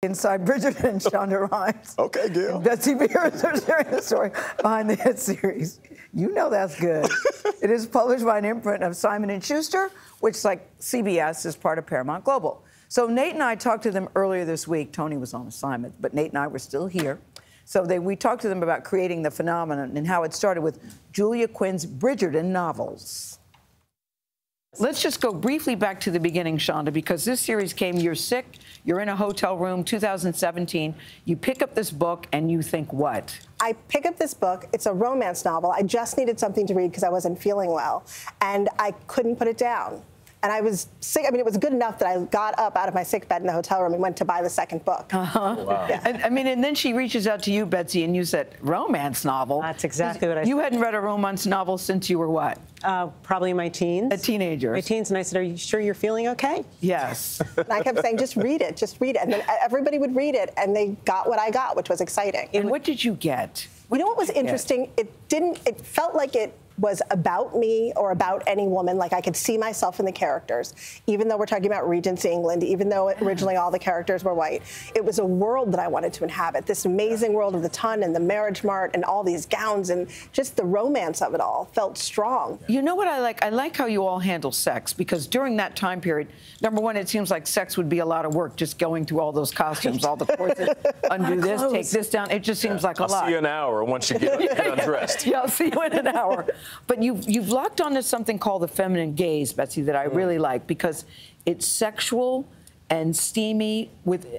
Inside Bridgerton, Shonda Rhimes. Okay, Gayle. And Betsy Beers are sharing the story behind the hit series. You know that's good. It is published by an imprint of Simon & Schuster, which, like CBS, is part of Paramount Global. So Nate and I talked to them earlier this week. Tony was on assignment, but Nate and I were still here. So we talked to them about creating the phenomenon and how it started with Julia Quinn's Bridgerton novels. Let's just go briefly back to the beginning, Shonda, because this series came, you're sick, you're in a hotel room, 2017. You pick up this book and you think what? I pick up this book. It's a romance novel. I just needed something to read because I wasn't feeling well, and I couldn't put it down. And I was sick. I mean, it was good enough that I got up out of my sick bed in the hotel room and went to buy the second book. Wow. Yeah. And then she reaches out to you, Betsy, and you said, romance novel? That's exactly what I said. You hadn't read a romance novel since you were what? Probably in my teens. A teenager. My teens, and I said, are you sure you're feeling okay? Yes. And I kept saying, just read it, just read it. And then everybody would read it, and they got what I got, which was exciting. And what did you get? You know what was interesting? It felt like it was about me or about any woman. Like I could see myself in the characters, even though we're talking about Regency England, even though originally all the characters were white. It was a world that I wanted to inhabit, this amazing world of the Ton and the Marriage Mart and all these gowns, and just the romance of it all felt strong. You know what I like? I like how you all handle sex, because during that time period, number one, it seems like sex would be a lot of work, just going through all those costumes, all the corsets, undo this, take this down. It just seems like a lot. I'll see you in an hour once you get undressed. Yeah, I'll see you in an hour. But you've locked onto something called the feminine gaze, Betsy, that I really like, because it's sexual and steamy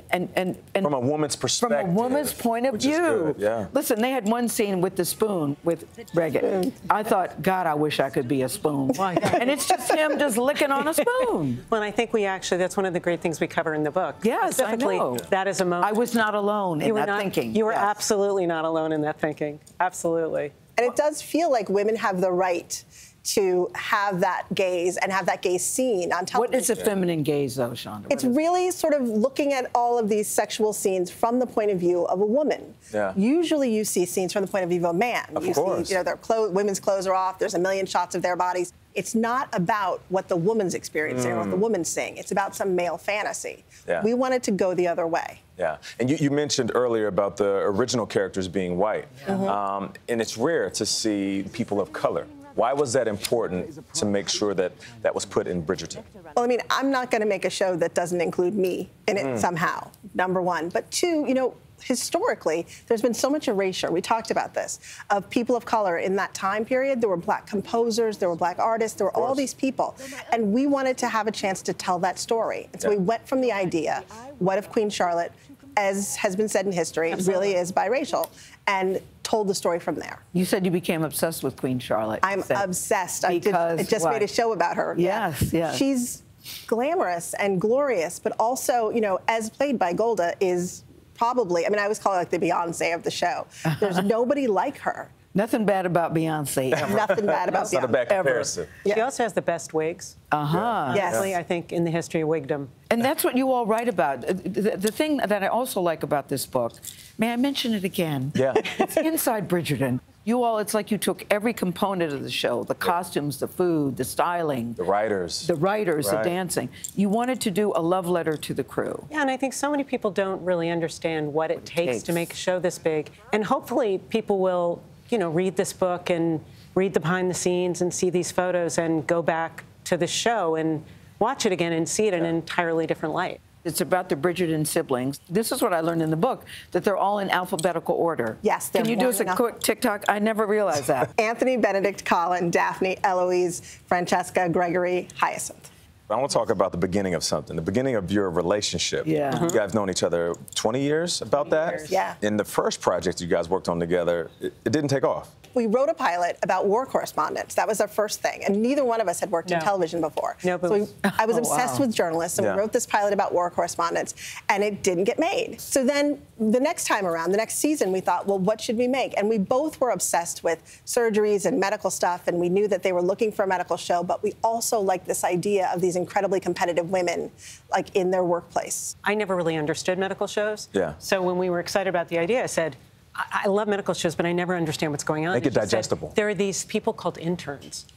and from a woman's perspective. From a woman's point of view. Yeah. Listen, they had one scene with the spoon with Regan. I thought, God, I wish I could be a spoon. And it's just him just licking on a spoon. Well, I think that's one of the great things we cover in the book. Yes, I know. That is a moment. I was not alone in that thinking. You were absolutely not alone in that thinking. Absolutely. And it does feel like women have the right to have that gaze and have that gaze seen on television. What is a feminine gaze, though, Shonda? It's really sort of looking at all of these sexual scenes from the point of view of a woman. Yeah. Usually you see scenes from the point of view of a man. Of course. See, their women's clothes are off, there's a million shots of their bodies. It's not about what the woman's experiencing or what the woman's seeing. It's about some male fantasy. Yeah. We wanted to go the other way. Yeah, and you mentioned earlier about the original characters being white, and it's rare to see people of color. Why was that important to make sure that that was put in Bridgerton? Well, I mean, I'm not going to make a show that doesn't include me in it somehow, number one. But two, historically, there's been so much erasure, we talked about this, of people of color in that time period. There were black composers, there were black artists, there were all these people. And we wanted to have a chance to tell that story. And so we went from the idea, what if Queen Charlotte, as has been said in history, really is biracial, and told the story from there. You said you became obsessed with Queen Charlotte. I'm obsessed. I just what? made a show about her. Yes, yes. She's glamorous and glorious, but also, as played by Golda, is probably, I always call her like the Beyonce of the show. There's nobody like her. Nothing bad about Beyonce. Nothing bad about Beyonce. That's not a bad comparison. She also has the best wigs. Yes. I think, in the history of wigdom. And that's what you all write about. The thing that I also like about this book, may I mention it again? Yeah. It's inside Bridgerton. You all, it's like you took every component of the show, the costumes, the food, the styling. The writers. The dancing. You wanted to do a love letter to the crew. Yeah, and I think so many people don't really understand what it takes to make a show this big. And hopefully people will, read this book and read the behind the scenes and see these photos and go back to the show and watch it again and see it in an entirely different light. It's about the Bridgerton siblings. This is what I learned in the book, that they're all in alphabetical order. Yes. Can you do us a quick TikTok? I never realized that. Anthony, Benedict, Colin, Daphne, Eloise, Francesca, Gregory, Hyacinth. I want to talk about the beginning of something, the beginning of your relationship. Yeah. You guys known each other 20 years, about that? Years. Yeah. In the first project you guys worked on together, it didn't take off. We wrote a pilot about war correspondence. That was our first thing. And neither one of us had worked in television before. No, but so I was obsessed with journalists, and we wrote this pilot about war correspondence, and it didn't get made. So then the next time around, the next season, we thought, well, what should we make? And we both were obsessed with surgeries and medical stuff, and we knew that they were looking for a medical show, but we also liked this idea of these incredibly competitive women, like, in their workplace. I never really understood medical shows. Yeah. So when we were excited about the idea, I said, I love medical shows, but I never understand what's going on. Make it digestible. There are these people called interns,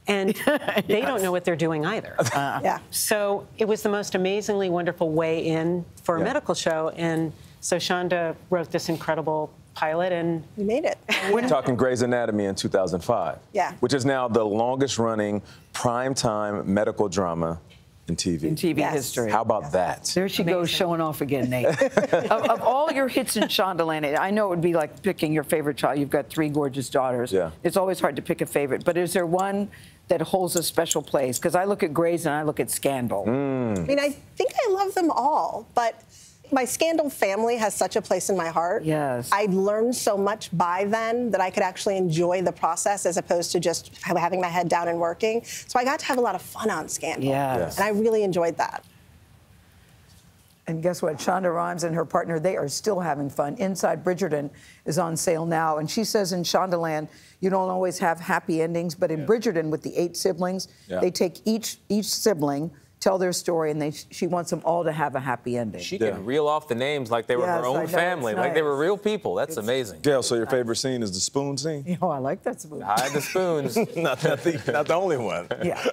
And they don't know what they're doing either. Yeah. So it was the most amazingly wonderful way in for a medical show. And so Shonda wrote this incredible pilot, and We made it. We're talking Grey's Anatomy in 2005. Yeah. Which is now the longest running primetime medical drama in TV. In TV Yes. history. How about that? There she goes, showing off again, Nate. of all your hits in Shondaland, I know it would be like picking your favorite child. You've got 3 gorgeous daughters. Yeah. It's always hard to pick a favorite. But is there one that holds a special place? Because I look at Grey's and I look at Scandal. I mean, I think I love them all, but my Scandal family has such a place in my heart. Yes. I learned so much by then that I could actually enjoy the process as opposed to just having my head down and working. So I got to have a lot of fun on Scandal. Yes. And I really enjoyed that. And guess what? Shonda Rhimes and her partner, they are still having fun. Inside Bridgerton is on sale now. And she says in Shondaland, you don't always have happy endings, but in Bridgerton, with the 8 siblings, they take each sibling, tell their story, and she wants them all to have a happy ending. She can reel off the names like they were Yes, her I know, own it's family, like they were nice. real people. That's amazing. Gayle, so your favorite scene is the spoon scene? Oh, I like that smooth. Hide the spoons. not the only one. Yeah.